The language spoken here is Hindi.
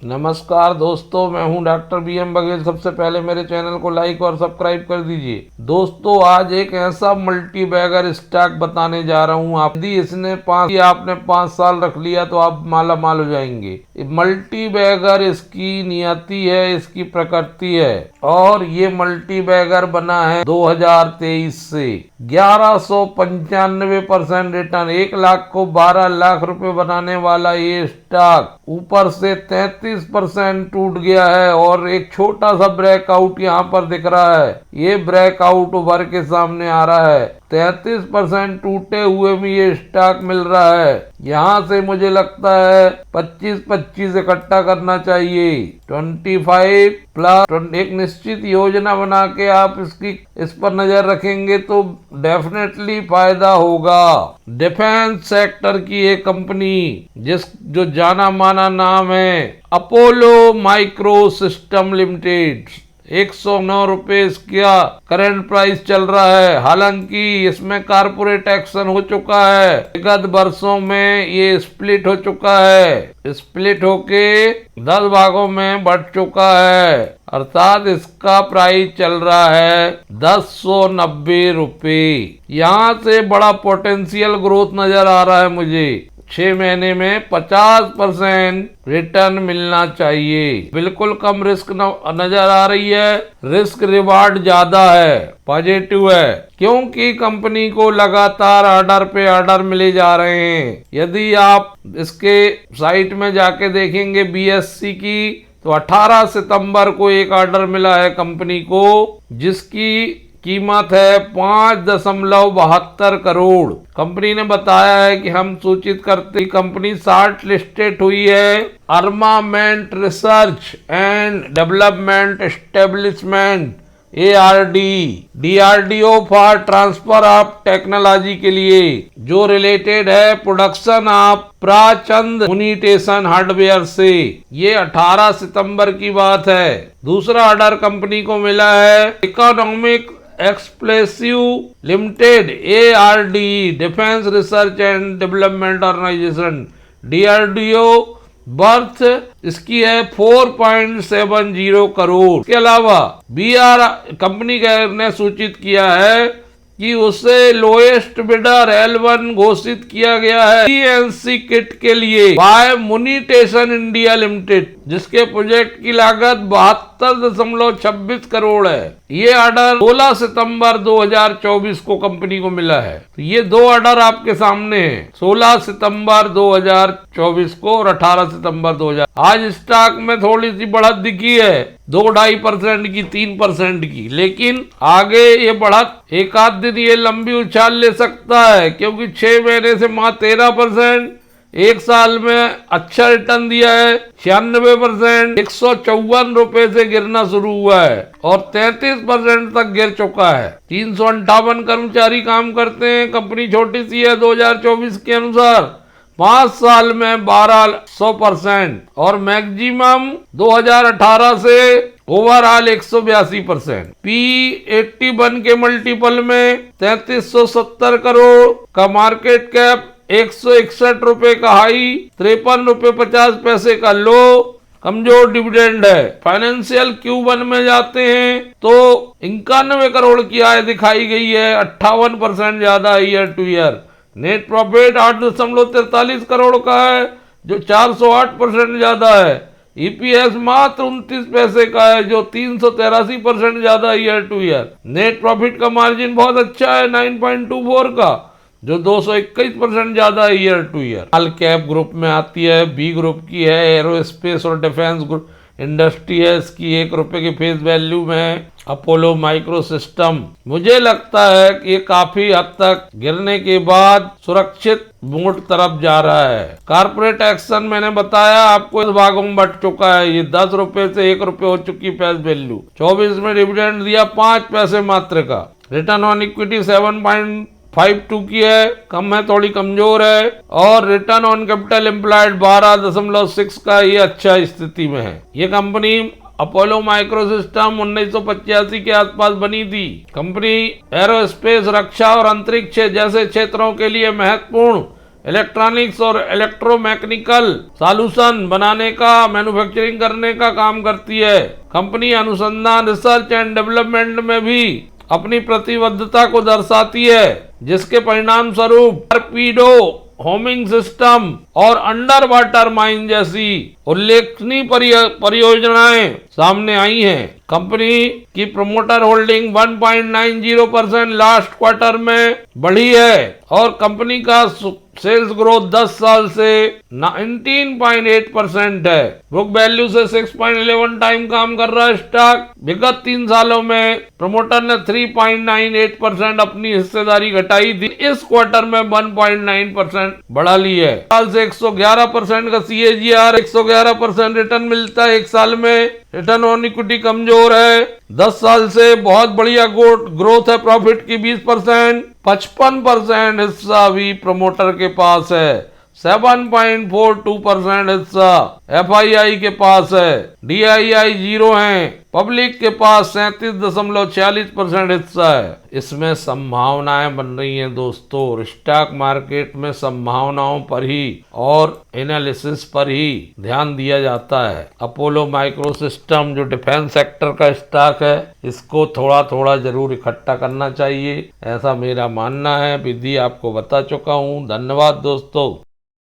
नमस्कार दोस्तों, मैं हूं डॉक्टर BM बघेल। सबसे पहले मेरे चैनल को लाइक और सब्सक्राइब कर दीजिए। दोस्तों, आज एक ऐसा मल्टी बैगर स्टॉक बताने जा रहा हूं। यदि आपने 5 साल रख लिया तो आप माला माल हो जाएंगे। मल्टी बैगर इसकी नियति है, इसकी प्रकृति है, और ये मल्टी बैगर बना है 2023 से। 1195% रिटर्न, 1 लाख को 12 लाख रुपए बनाने वाला ये स्टॉक ऊपर से 33% टूट गया है और एक छोटा सा ब्रेकआउट यहाँ पर दिख रहा है। ये ब्रेकआउट उभर के सामने आ रहा है। 33% टूटे हुए में ये स्टॉक मिल रहा है। यहाँ से मुझे लगता है 25-25 इकट्ठा करना चाहिए। 25 प्लस एक निश्चित योजना बना के आप इस पर नजर रखेंगे तो डेफिनेटली फायदा होगा। डिफेंस सेक्टर की एक कंपनी जो जाना माना नाम है अपोलो माइक्रो सिस्टम लिमिटेड, 109 रुपए इसका करंट प्राइस चल रहा है। हालांकि इसमें कारपोरेट एक्शन हो चुका है। विगत वर्षों में ये स्प्लिट हो चुका है। स्प्लिट होके 10 भागों में बढ़ चुका है, अर्थात इसका प्राइस चल रहा है 1090 रुपए। यहाँ से बड़ा पोटेंशियल ग्रोथ नजर आ रहा है मुझे। 6 महीने में 50% रिटर्न मिलना चाहिए। बिल्कुल कम रिस्क नजर आ रही है, रिस्क रिवार्ड ज्यादा है, पॉजिटिव है, क्योंकि कंपनी को लगातार ऑर्डर पे ऑर्डर मिले जा रहे हैं। यदि आप इसके साइट में जाके देखेंगे BSC की, तो 18 सितंबर को एक ऑर्डर मिला है कंपनी को, जिसकी कीमत है 5.72 करोड़। कंपनी ने बताया है कि हम सूचित करते कंपनी शॉर्ट लिस्टेड हुई है armament research and development establishment ARD DRDO for transfer of technology के लिए, जो रिलेटेड है प्रोडक्शन ऑफ प्रचंड म्यूटेशन हार्डवेयर से। ये 18 सितंबर की बात है। दूसरा ऑर्डर कंपनी को मिला है economic explosive limited ARD defence research and development organisation DRDO, birth इसकी है 4.70 करोड़। इसके अलावा BR कंपनी ने सूचित किया है कि उसे लोएस्ट बिडर L1 घोषित किया गया है CNC किट के लिए बाय म्यूटेशन इंडिया लिमिटेड, जिसके प्रोजेक्ट की लागत 72.26 करोड़ है। ये ऑर्डर 16 सितंबर 2024 को कंपनी को मिला है। तो ये 2 ऑर्डर आपके सामने हैं, 16 सितंबर 2024 को और 18 सितंबर 2000। आज स्टॉक में थोड़ी सी बढ़त दिखी है, 2-2.5% की, 3% की, लेकिन आगे ये बढ़त एक आध दिन ये लंबी उछाल ले सकता है, क्योंकि 6 महीने से मात्र 13%, 1 साल में अच्छा रिटर्न दिया है 96%, 154 रुपए से गिरना शुरू हुआ है और 33% तक गिर चुका है। 358 कर्मचारी काम करते हैं। कंपनी छोटी सी है। 2024 के अनुसार 5 साल में 1200% और मैक्सिमम 2018 से ओवरऑल 182%। P81 के मल्टीपल में 3370 करोड़ का मार्केट कैप, 161 रुपए का हाई, 53 रुपए 50 पैसे का लो, कमजोर डिविडेंड है। फाइनेंशियल Q1 में जाते हैं तो 91 करोड़ की आय दिखाई गई है, 58% ज्यादा year two year. Net profit 8.43 crore का है, जो 408% ज्यादा है। EPS मात्र 29 पैसे का है, जो 383% ज्यादा year two year. Net profit का मार्जिन बहुत अच्छा है, 9.24 का, जो 221% ज्यादा year two year. Small cap group में आती है, B ग्रुप की है, एरोस्पेस और डिफेंस ग्रुप इंडस्ट्री है। इसकी 1 रुपए की फेस वैल्यू में अपोलो माइक्रो सिस्टम, मुझे लगता है कि ये काफी हद तक गिरने के बाद सुरक्षित मोड तरफ जा रहा है। कारपोरेट एक्शन मैंने बताया आपको, इस भागों में बढ़ चुका है। ये 10 रुपए से 1 रुपए हो चुकी फेस वैल्यू। 24 में डिविडेंड दिया 5 पैसे मात्र का। रिटर्न ऑन इक्विटी 7.52 की है, कम है, थोड़ी कमजोर है। और रिटर्न ऑन कैपिटल एम्प्लॉयड 12.6 का, ये अच्छा स्थिति में है। ये कंपनी अपोलो माइक्रो सिस्टम 1985 के आसपास बनी थी। कंपनी एरोस्पेस, रक्षा और अंतरिक्ष जैसे क्षेत्रों के लिए महत्वपूर्ण इलेक्ट्रॉनिक्स और इलेक्ट्रोमैकेनिकल सॉल्यूशन बनाने का, मैन्युफैक्चरिंग करने का काम करती है। कंपनी अनुसंधान, रिसर्च एंड डेवलपमेंट में भी अपनी प्रतिबद्धता को दर्शाती है, जिसके परिणाम स्वरूप टॉर्पीडो, होमिंग सिस्टम और अंडर वाटर माइन जैसी उल्लेखनीय परियोजनाएं सामने आई हैं। कंपनी की प्रमोटर होल्डिंग 1.90% लास्ट क्वार्टर में बढ़ी है और कंपनी का सेल्स ग्रोथ 10 साल से 19.8% है। बुक वैल्यू से 6.11 टाइम काम कर रहा है स्टॉक। विगत 3 सालों में प्रमोटर ने 3.98% अपनी हिस्सेदारी घटाई थी, इस क्वार्टर में 1.9% बढ़ा ली है। साल से 111% का CAGR, 111% रिटर्न मिलता है एक साल में। रिटर्न ऑन इक्विटी कमजोर है। 10 साल से बहुत बढ़िया ग्रोथ है प्रॉफिट की 20%। 55% हिस्सा भी प्रमोटर के पास है। 7.42% हिस्सा FII के पास है। DII 0 है। पब्लिक के पास 37.46% हिस्सा है। इसमें संभावनाएं बन रही हैं दोस्तों। स्टॉक मार्केट में संभावनाओं पर ही और एनालिसिस पर ही ध्यान दिया जाता है। अपोलो माइक्रो सिस्टम जो डिफेंस सेक्टर का स्टॉक है, इसको थोड़ा थोड़ा जरूर इकट्ठा करना चाहिए, ऐसा मेरा मानना है। विधि आपको बता चुका हूँ। धन्यवाद दोस्तों।